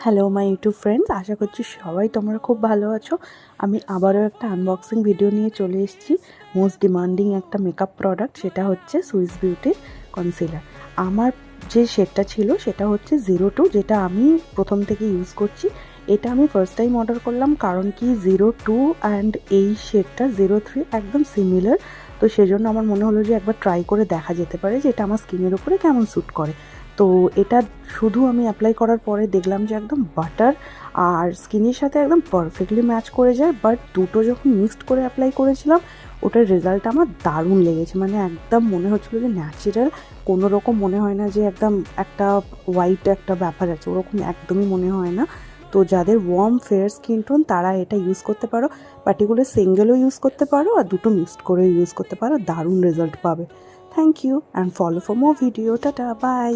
Hello my YouTube friends, আশা করছি সবাই তোমরা খুব ভালো আছো। আমি আবারও একটা আনবক্সিং ভিডিও নিয়ে চলে এসেছি। মোস্ট ডিমান্ডিং একটা মেকআপ প্রোডাক্ট, সেটা হচ্ছে সুইস বিউটির কনসিলার। আমার যে শেডটা ছিল সেটা হচ্ছে 02, যেটা আমি প্রথম থেকে ইউজ করছি। এটা আমি ফার্স্ট টাইম অর্ডার করলাম, কারণ কি 02 অ্যান্ড এই শেডটা 03 একদম সিমিলার। তো সেজন্য আমার মনে হলো যে একবার ট্রাই করে দেখা যেতে পারে যে এটা আমার স্কিনের উপরে কেমন স্যুট করে। তো এটা শুধু আমি অ্যাপ্লাই করার পরে দেখলাম যে একদম বাটার আর স্কিনের সাথে একদম পারফেক্টলি ম্যাচ করে যায়। বাট দুটো যখন মিক্সড করে অ্যাপ্লাই করেছিলাম, ওটার রেজাল্ট আমার দারুণ লেগেছে। মানে একদম মনে হচ্ছিলো যে ন্যাচারাল, কোনো রকম মনে হয় না যে একদম একটা হোয়াইট একটা ব্যাপার আছে, ওরকম একদমই মনে হয় না। তো যাদের ওয়ার্ম ফেয়ার স্কিন টোন তারা এটা ইউজ করতে পারো। পার্টিকুলার সিঙ্গেলও ইউজ করতে পারো আর দুটো মিক্সড করে ইউজ করতে পারো, দারুণ রেজাল্ট পাবে। Thank you and follow for more video. Tata, by.